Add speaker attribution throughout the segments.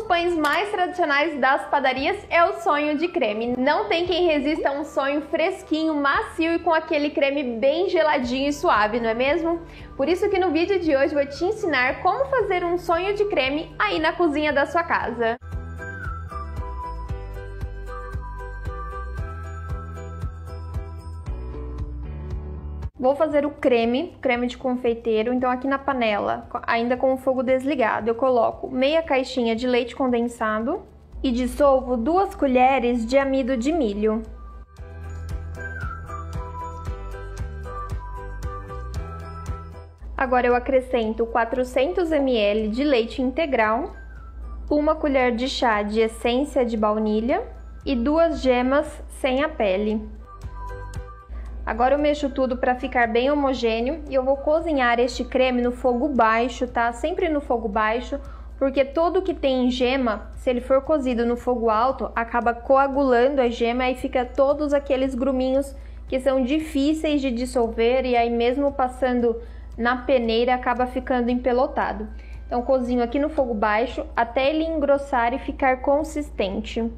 Speaker 1: dos pães mais tradicionais das padarias é o sonho de creme. Não tem quem resista a um sonho fresquinho, macio e com aquele creme bem geladinho e suave, não é mesmo? Por isso que no vídeo de hoje vou te ensinar como fazer um sonho de creme aí na cozinha da sua casa. Vou fazer o creme de confeiteiro, então aqui na panela, ainda com o fogo desligado, eu coloco meia caixinha de leite condensado e dissolvo 2 colheres de amido de milho. Agora eu acrescento 400 ml de leite integral, 1 colher de chá de essência de baunilha e 2 gemas sem a pele. Agora eu mexo tudo para ficar bem homogêneo e eu vou cozinhar este creme no fogo baixo, tá? Sempre no fogo baixo, porque todo que tem gema, se ele for cozido no fogo alto, acaba coagulando a gema e fica todos aqueles gruminhos que são difíceis de dissolver e aí mesmo passando na peneira acaba ficando empelotado. Então cozinho aqui no fogo baixo até ele engrossar e ficar consistente.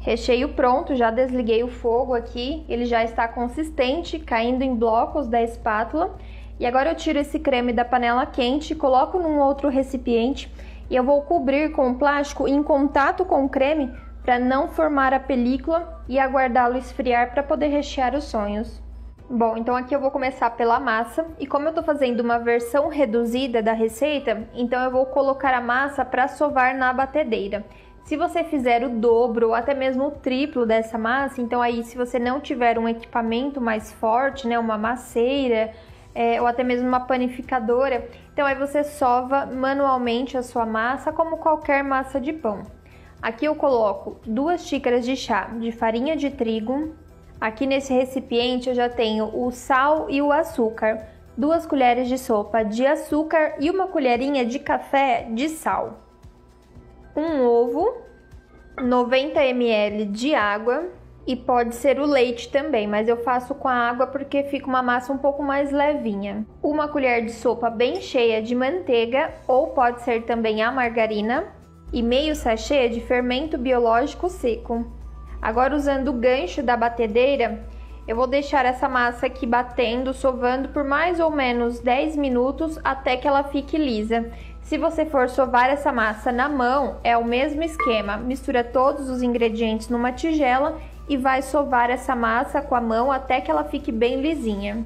Speaker 1: Recheio pronto, já desliguei o fogo aqui, ele já está consistente, caindo em blocos da espátula. E agora eu tiro esse creme da panela quente, coloco num outro recipiente e eu vou cobrir com o plástico em contato com o creme para não formar a película e aguardá-lo esfriar para poder rechear os sonhos. Bom, então aqui eu vou começar pela massa e como eu tô fazendo uma versão reduzida da receita, então eu vou colocar a massa para sovar na batedeira. Se você fizer o dobro ou até mesmo o triplo dessa massa, então aí se você não tiver um equipamento mais forte, né, uma masseira ou até mesmo uma panificadora, então aí você sova manualmente a sua massa como qualquer massa de pão. Aqui eu coloco 2 xícaras de chá de farinha de trigo. Aqui nesse recipiente eu já tenho o sal e o açúcar, 2 colheres de sopa de açúcar e 1 colherinha de café de sal. Um ovo, 90 ml de água e pode ser o leite também, mas eu faço com a água porque fica uma massa um pouco mais levinha. 1 colher de sopa bem cheia de manteiga ou pode ser também a margarina e meio sachê de fermento biológico seco. Agora usando o gancho da batedeira, eu vou deixar essa massa aqui batendo, sovando por mais ou menos 10 minutos até que ela fique lisa. Se você for sovar essa massa na mão, é o mesmo esquema. Mistura todos os ingredientes numa tigela e vai sovar essa massa com a mão até que ela fique bem lisinha.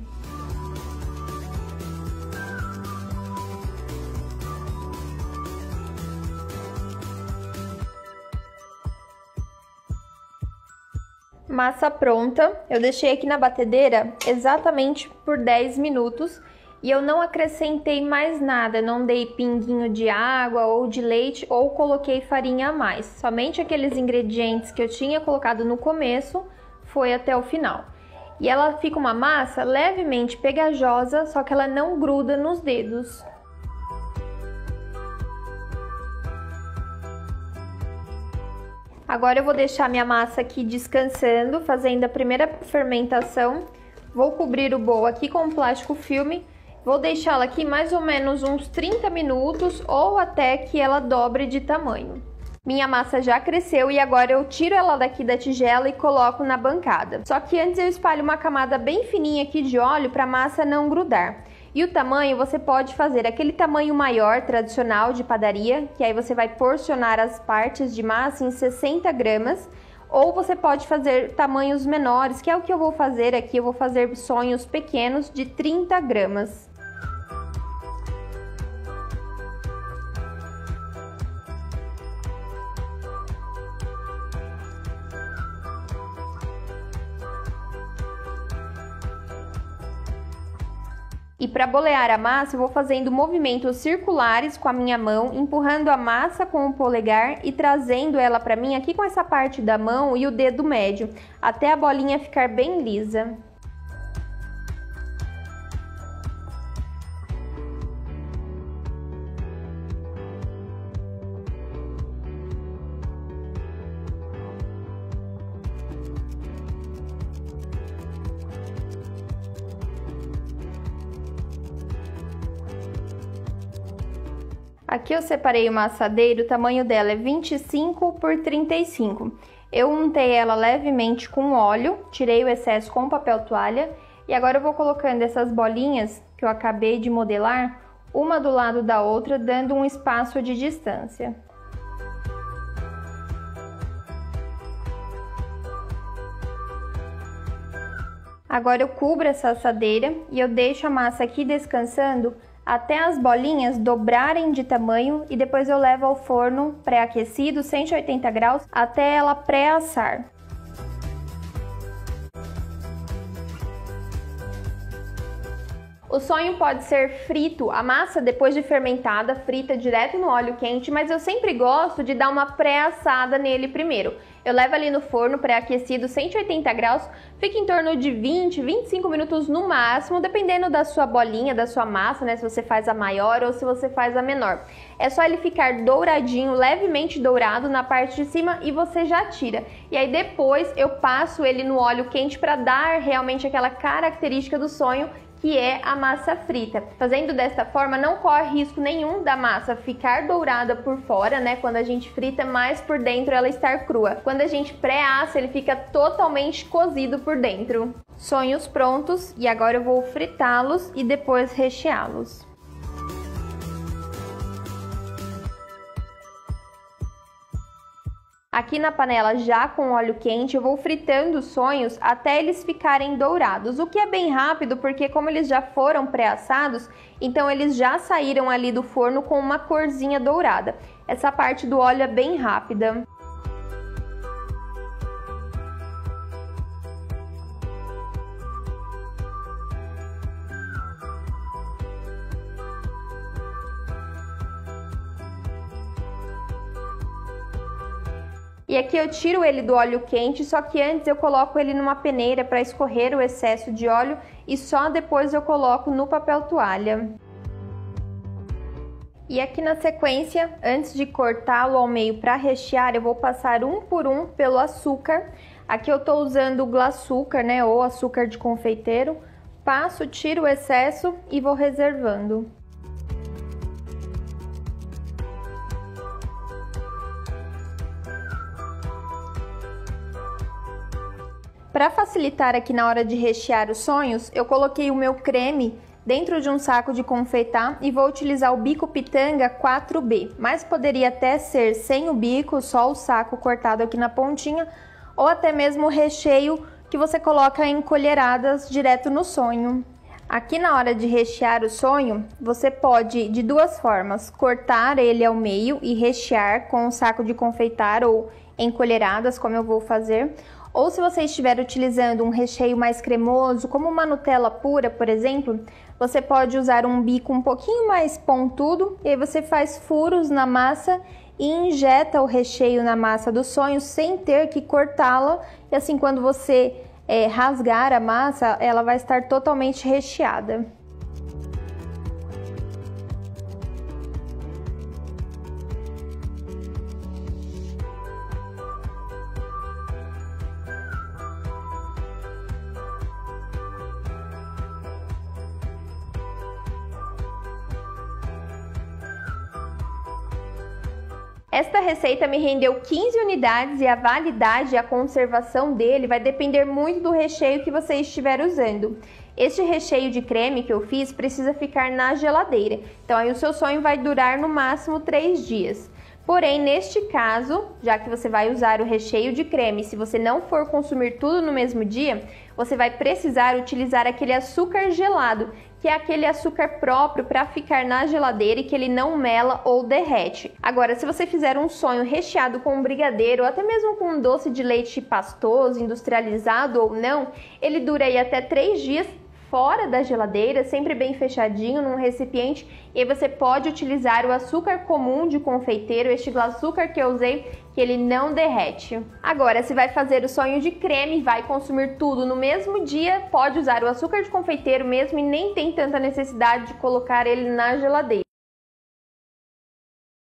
Speaker 1: Massa pronta, eu deixei aqui na batedeira exatamente por 10 minutos e eu não acrescentei mais nada, não dei pinguinho de água ou de leite ou coloquei farinha a mais. Somente aqueles ingredientes que eu tinha colocado no começo foi até o final. E ela fica uma massa levemente pegajosa, só que ela não gruda nos dedos. Agora eu vou deixar minha massa aqui descansando, fazendo a primeira fermentação. Vou cobrir o bowl aqui com plástico filme. Vou deixá-la aqui mais ou menos uns 30 minutos ou até que ela dobre de tamanho. Minha massa já cresceu e agora eu tiro ela daqui da tigela e coloco na bancada. Só que antes eu espalho uma camada bem fininha aqui de óleo para a massa não grudar. E o tamanho você pode fazer aquele tamanho maior tradicional de padaria, que aí você vai porcionar as partes de massa em 60 gramas, ou você pode fazer tamanhos menores, que é o que eu vou fazer aqui, eu vou fazer sonhos pequenos de 30 gramas. E para bolear a massa, eu vou fazendo movimentos circulares com a minha mão, empurrando a massa com o polegar e trazendo ela para mim aqui com essa parte da mão e o dedo médio, até a bolinha ficar bem lisa. Aqui eu separei uma assadeira, o tamanho dela é 25 por 35. Eu untei ela levemente com óleo, tirei o excesso com papel toalha e agora eu vou colocando essas bolinhas que eu acabei de modelar, uma do lado da outra, dando um espaço de distância. Agora eu cubro essa assadeira e eu deixo a massa aqui descansando até as bolinhas dobrarem de tamanho e depois eu levo ao forno pré-aquecido, 180 graus, até ela pré-assar. O sonho pode ser frito, a massa depois de fermentada, frita direto no óleo quente, mas eu sempre gosto de dar uma pré-assada nele primeiro. Eu levo ali no forno pré-aquecido 180 graus, fica em torno de 20, 25 minutos no máximo, dependendo da sua bolinha, da sua massa, né? Se você faz a maior ou se você faz a menor. É só ele ficar douradinho, levemente dourado na parte de cima e você já tira. E aí depois eu passo ele no óleo quente para dar realmente aquela característica do sonho, que é a massa frita. Fazendo desta forma, não corre risco nenhum da massa ficar dourada por fora, né, quando a gente frita, mas por dentro ela estar crua. Quando a gente pré-assa, ele fica totalmente cozido por dentro. Sonhos prontos e agora eu vou fritá-los e depois recheá-los. Aqui na panela, já com óleo quente, eu vou fritando os sonhos até eles ficarem dourados, o que é bem rápido porque como eles já foram pré-assados, então eles já saíram ali do forno com uma corzinha dourada. Essa parte do óleo é bem rápida. E aqui eu tiro ele do óleo quente, só que antes eu coloco ele numa peneira para escorrer o excesso de óleo e só depois eu coloco no papel toalha. E aqui na sequência, antes de cortá-lo ao meio para rechear, eu vou passar um por um pelo açúcar. Aqui eu tô usando o glaçúcar, né, ou açúcar de confeiteiro. Passo, tiro o excesso e vou reservando. Para facilitar aqui na hora de rechear os sonhos, eu coloquei o meu creme dentro de um saco de confeitar e vou utilizar o bico pitanga 4B, mas poderia até ser sem o bico, só o saco cortado aqui na pontinha, ou até mesmo o recheio que você coloca em colheradas direto no sonho. Aqui na hora de rechear o sonho, você pode de duas formas, cortar ele ao meio e rechear com um saco de confeitar ou em colheradas, como eu vou fazer. Ou se você estiver utilizando um recheio mais cremoso, como uma Nutella pura, por exemplo, você pode usar um bico um pouquinho mais pontudo e aí você faz furos na massa e injeta o recheio na massa do sonho sem ter que cortá-la. E assim, quando você rasgar a massa, ela vai estar totalmente recheada. Esta receita me rendeu 15 unidades e a validade e a conservação dele vai depender muito do recheio que você estiver usando. Este recheio de creme que eu fiz precisa ficar na geladeira, então aí o seu sonho vai durar no máximo 3 dias. Porém, neste caso, já que você vai usar o recheio de creme, se você não for consumir tudo no mesmo dia, você vai precisar utilizar aquele açúcar gelado, que é aquele açúcar próprio para ficar na geladeira e que ele não mela ou derrete. Agora, se você fizer um sonho recheado com um brigadeiro ou até mesmo com um doce de leite pastoso, industrializado ou não, ele dura aí até 3 dias fora da geladeira, sempre bem fechadinho num recipiente, e aí você pode utilizar o açúcar comum de confeiteiro, este açúcar que eu usei, que ele não derrete. Agora, se vai fazer o sonho de creme e vai consumir tudo no mesmo dia, pode usar o açúcar de confeiteiro mesmo e nem tem tanta necessidade de colocar ele na geladeira.